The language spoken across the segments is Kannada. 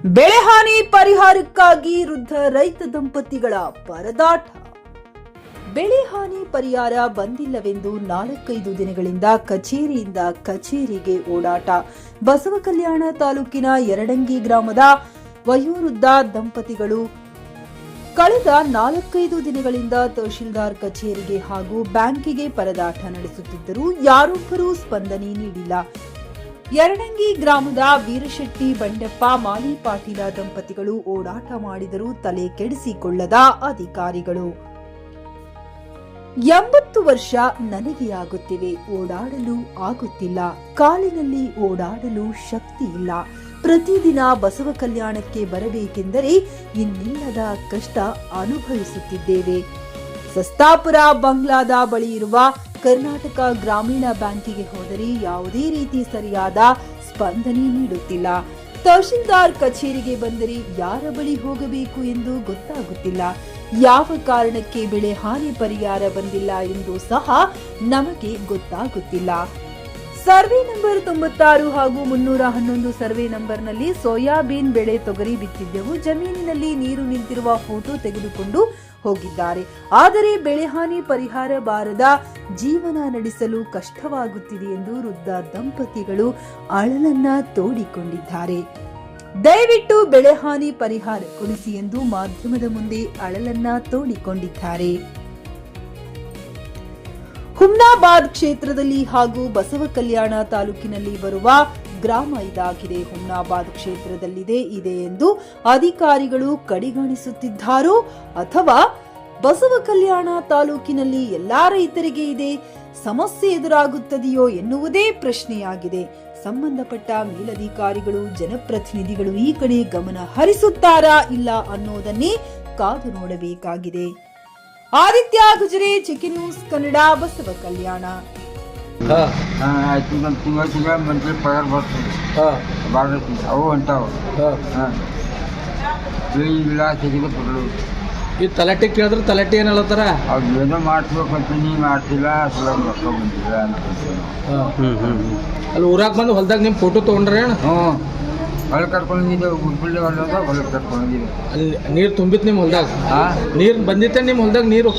ಬೆಳೆಹಾನಿ ಪರಿಹಾರಕ್ಕಾಗಿ ವೃದ್ಧ ರೈತ ದಂಪತಿಗಳ ಪರದಾಟ. ಬೆಳೆ ಹಾನಿ ಪರಿಹಾರ ಬಂದಿಲ್ಲವೆಂದು 4-5 ದಿನಗಳಿಂದ ಕಚೇರಿಯಿಂದ ಕಚೇರಿಗೆ ಓಡಾಟ. ಬಸವಕಲ್ಯಾಣ ತಾಲೂಕಿನ ಯರಡಂಗಿ ಗ್ರಾಮದ ವಯೋವೃದ್ಧ ದಂಪತಿಗಳು ಕಳೆದ 4-5 ದಿನಗಳಿಂದ ತಹಶೀಲ್ದಾರ್ ಕಚೇರಿಗೆ ಹಾಗೂ ಬ್ಯಾಂಕಿಗೆ ಪರದಾಟ ನಡೆಸುತ್ತಿದ್ದರೂ ಯಾರೊಬ್ಬರೂ ಸ್ಪಂದನೆ ನೀಡಿಲ್ಲ. ಯರಡಂಗಿ ಗ್ರಾಮದ ವೀರಶೆಟ್ಟಿ ಬಂಡೆಪ್ಪ ಮಾಲಿ ಪಾಟೀಲ ದಂಪತಿಗಳು ಓಡಾಟ ಮಾಡಿದರೂ ತಲೆ ಕೆಡಿಸಿಕೊಳ್ಳದ ಅಧಿಕಾರಿಗಳು. 80 ವರ್ಷ ನನಗೆ ಆಗುತ್ತಿವೆ, ಓಡಾಡಲು ಆಗುತ್ತಿಲ್ಲ, ಕಾಲಿನಲ್ಲಿ ಓಡಾಡಲು ಶಕ್ತಿ ಇಲ್ಲ. ಪ್ರತಿದಿನ ಬಸವ ಕಲ್ಯಾಣಕ್ಕೆ ಬರಬೇಕೆಂದರೆ ಇನ್ನಿಲ್ಲದ ಕಷ್ಟ ಅನುಭವಿಸುತ್ತಿದ್ದೇವೆ. ಸಸ್ತಾಪುರ ಬಂಗ್ಲಾದ ಬಳಿ ಇರುವ ಕರ್ನಾಟಕ ಗ್ರಾಮೀಣ ಬ್ಯಾಂಕಿಗೆ ಹೋದರೆ ಯಾವುದೇ ರೀತಿ ಸರಿಯಾದ ಸ್ಪಂದನೆ ನೀಡುತ್ತಿಲ್ಲ. ತಹಶೀಲ್ದಾರ್ ಕಚೇರಿಗೆ ಬಂದರೆ ಯಾರ ಬಳಿ ಹೋಗಬೇಕು ಎಂದು ಗೊತ್ತಾಗುತ್ತಿಲ್ಲ. ಯಾವ ಕಾರಣಕ್ಕೆ ಬೆಳೆ ಹಾನಿ ಪರಿಹಾರ ಬಂದಿಲ್ಲ ಎಂದು ಸಹ ನಮಗೆ ಗೊತ್ತಾಗುತ್ತಿಲ್ಲ. ಸರ್ವೆ ನಂಬರ್ 96 ಹಾಗೂ 311 ಸರ್ವೆ ನಂಬರ್ನಲ್ಲಿ ಸೋಯಾಬೀನ್ ಬೆಳೆ ತೊಗರಿ ಬಿತ್ತಿದ್ದೆವು. ಜಮೀನಿನಲ್ಲಿ ನೀರು ನಿಂತಿರುವ ಫೋಟೋ ತೆಗೆದುಕೊಂಡು ಹೋಗಿದ್ದಾರೆ. ಆದರೆ ಬೆಳೆ ಹಾನಿ ಪರಿಹಾರ ಬಾರದ ಜೀವನ ನಡೆಸಲು ಕಷ್ಟವಾಗುತ್ತಿದೆ ಎಂದು ವೃದ್ಧ ದಂಪತಿಗಳು ಅಳಲನ್ನ ತೋಡಿಕೊಂಡಿದ್ದಾರೆ. ದಯವಿಟ್ಟು ಬೆಳೆ ಹಾನಿ ಪರಿಹಾರ ಕೊಡಿಸಿ ಎಂದು ಮಾಧ್ಯಮದ ಮುಂದೆ ಅಳಲನ್ನ ತೋಡಿಕೊಂಡಿದ್ದಾರೆ. ಹುಮ್ನಾಬಾದ್ ಕ್ಷೇತ್ರದಲ್ಲಿ ಹಾಗೂ ಬಸವ ಕಲ್ಯಾಣ ತಾಲೂಕಿನಲ್ಲಿ ಬರುವ ಗ್ರಾಮ ಇದಾಗಿದೆ. ಹುಮ್ನಾಬಾದ್ ಕ್ಷೇತ್ರದಲ್ಲಿದೆ ಇದೆ ಎಂದು ಅಧಿಕಾರಿಗಳು ಕಡೆಗಣಿಸುತ್ತಿದ್ದಾರೋ ಅಥವಾ ಬಸವ ಕಲ್ಯಾಣ ತಾಲೂಕಿನಲ್ಲಿ ಎಲ್ಲಾ ರೈತರಿಗೆ ಇದೆ ಸಮಸ್ಯೆ ಎದುರಾಗುತ್ತದೆಯೋ ಎನ್ನುವುದೇ ಪ್ರಶ್ನೆಯಾಗಿದೆ. ಸಂಬಂಧಪಟ್ಟ ಮೇಲಧಿಕಾರಿಗಳು ಜನಪ್ರತಿನಿಧಿಗಳು ಈ ಕಡೆ ಗಮನ ಹರಿಸುತ್ತಾರಾ ಇಲ್ಲ ಅನ್ನೋದನ್ನೇ ಕಾದು ನೋಡಬೇಕಾಗಿದೆ. ಆದಿತ್ಯ ಗುಜರೆ, ಚಿಕನ್ ನ್ಯೂಸ್ ಕನ್ನಡ, ಬಸವ ಕಲ್ಯಾಣ. ತಿಂಗಳ ಮಂತ್ಲಿ ಪಗಾರ ಬರ್ತದೆ. ಅವು ಅಂತಾವ ಇಲ್ಲ ಸಿಗಿದೆ ಕೊಡಲು. ಈ ತಲಾಟೆ ಕೇಳಿದ್ರೆ ತಲಾಟೆ ಏನು ಹೇಳತ್ತಾರ? ಅವ್ರು ಏನೋ ಮಾಡಿಸ್ಬೇಕಂತ ನೀ ಮಾಡ್ತಿಲ್ಲ, ಅಸಲ ರೊಕ್ಕ ಬಂದಿಲ್ಲ ಅಂತ. ಅಲ್ಲಿ ಊರಾಗ ಬಂದು ಹೊಲ್ದಾಗ ನಿಮ್ಮ ಫೋಟೋ ತೊಗೊಂಡ್ರೆ? ಹೊಲ ಕರ್ಕೊಂಡಿದ್ದೆ, ಗುಡ್ಬಳ್ಳಿ ಹೊಲದಾಗ ಹೊಲ ಕರ್ಕೊಂಡಿದ್ದೆ. ಅಲ್ಲಿ ನೀರು ತುಂಬಿತ್ತು ನಿಮ್ಮ ಹೊಲ್ದಾಗ? ನೀರು ಬಂದಿತ್ತೆ ನಿಮ್ಮ ಹೊಲ್ದಾಗ ನೀರು?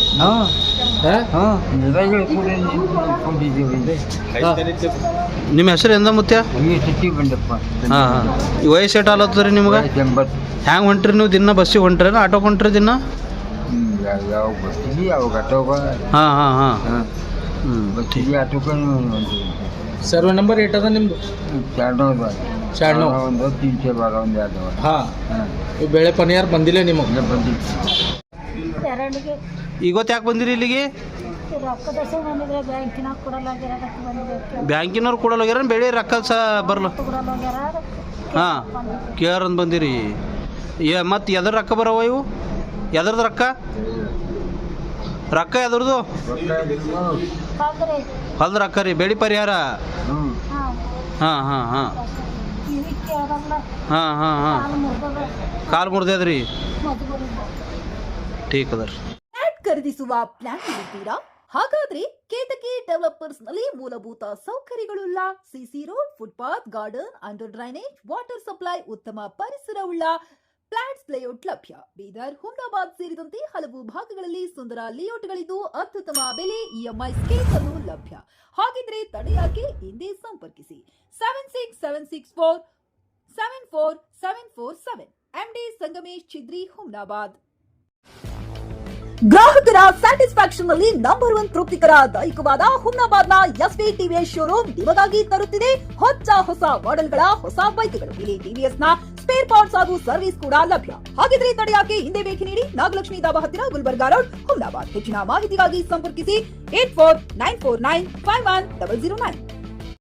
ನಿಮ್ಮ ಹೆಸರು ಎಂದ ಮುತ್ಯ? ವೀರಶೆಟ್ಟಿ ಬಂಡೆಪ್ಪ. ಹಾಂ ಈ ವಯಸ್ಸು ಏಟು ಆಲತ್ತದ ರೀ ನಿಮ್ಗೆ? 80. ಹ್ಯಾಂಗೆ ಹೊಂಟ್ರಿ ನೀವು? ದಿನ ಬಸ್ಸಿಗೆ ಹೊಂಟ್ರಿ ಆಟೋ ಹೊಂಟ್ರಿ ದಿನ? ಯಾವ ಬರ್ತೀವಿ ಅವಾಗ ಆಟೋಗ. ಹಾಂ ಹಾಂ ಹಾಂ ಬರ್ತೀವಿ ಆಟೋಗ. ಸರ್ವೆ ನಂಬರ್ ಏಟದ ನಿಮ್ಮದು? 2 ಒಂದು 312 ಒಂದು 2. ಹಾಂ ಈ ಬೆಳೆ ಪರಿಹಾರ ಬಂದಿಲ್ಲ ನಿಮಗೆ? ಬಂದಿಲ್ಲ. ಇವತ್ತು ಯಾಕೆ ಬಂದಿರಿ ಇಲ್ಲಿಗೆ? ಬ್ಯಾಂಕಿನವ್ರು ಕೊಡಲ್ಲ ಬೆಳೆ ರೊಕ್ಕ ಬರಲ್ಲ. ಹಾಂ ಕೇರ್ ಅಂತ ಬಂದಿರಿ. ಮತ್ತು ಎದ್ರ ರೊಕ್ಕ ಬರವ ಇವು? ಎದ್ರದ್ದು ರೊಕ್ಕ? ರೊಕ್ಕ ಎದ್ರದ್ದು? ಹೊಲ್ದ ರೊಕ್ಕ ರೀ, ಬೆಳೆ ಪರಿಹಾರ. ಹಾಂ ಹಾಂ ಹಾಂ ಹಾಂ ಹಾಂ ಹಾಂ ಕಾಲು ಮುರಿದ್ರಿ. ಟೀಕ್ ಅದ ರೀ. ಖರೀದಿಸುವ ಪ್ಲಾನ್ ಇದ್ದೀರಾ? ಹಾಗಾದ್ರೆ ಕೇತಕಿ ಡೆವಲಪರ್ಸ್ ನಲ್ಲಿ ಮೂಲಭೂತ ಸೌಕರ್ಯಗಳುಳ್ಳ CC road, footpath, garden, under drainage, water supply, ಉತ್ತಮ ಪರಿಸರವುಳ್ಳ ಫ್ಲಾಟ್ಸ್ ಲೇಔಟ್ ಲಭ್ಯ. ಬೀದರ್, ಹುಮ್ನಾಬಾದ್ ಸೇರಿದಂತೆ ಹಲವು ಭಾಗಗಳಲ್ಲಿ ಸುಂದರ ಲೇಔಟ್ಗಳಿದ್ದು ಅತ್ಯುತ್ತಮ ಬೆಲೆ, ಇಎಂಐ ಸ್ಕೀಮ್ಸ್ ಅನ್ನು ಲಭ್ಯ. ಹಾಗಿದ್ರೆ ತಡೆಯಾಕೆ? ಹಿಂದೆ ಸಂಪರ್ಕಿಸಿ 7676474747. ಎಂಡಿ ಸಂಗಮೇಶ್ ಚಿದ್ರಿ, ಹುಮ್ನಾಬಾದ್. ಗ್ರಾಹಕರ ಸ್ಯಾಟಿಸ್ಫ್ಯಾಕ್ಷನ್ ನಲ್ಲಿ ನಂಬರ್ 1 ತೃಪ್ತಿಕರ ದೈಹಿಕವಾದ ಹುಮ್ನಾಬಾದ್ನ ಎಸ್ವಿ ಟಿವಿಎಸ್ ಶೋರೂಮ್ ನಿಮಗಾಗಿ ತರುತ್ತಿದೆ ಹೊಸ ಮಾಡೆಲ್ಗಳ ಹೊಸ ಬೈಕ್ಗಳು. ಇಲ್ಲಿ ಟಿವಿಎಸ್ ನ ಸ್ಪೇರ್ ಪಾರ್ಟ್ಸ್ ಹಾಗೂ ಸರ್ವಿಸ್ ಕೂಡ ಲಭ್ಯ. ಹಾಗಿದ್ರೆ ತಡೆಯಾಕೆ? ಹಿಂದೆ ಭೇಟಿ ನೀಡಿ, ನಾಗಲಕ್ಷ್ಮಿ ದಾಬಾ ಹತ್ತಿರ, ಗುಲ್ಬರ್ಗಾ ರೋಡ್, ಹುಮ್ನಾಬಾದ್. ಹೆಚ್ಚಿನ ಮಾಹಿತಿಗಾಗಿ ಸಂಪರ್ಕಿಸಿ 8494951009.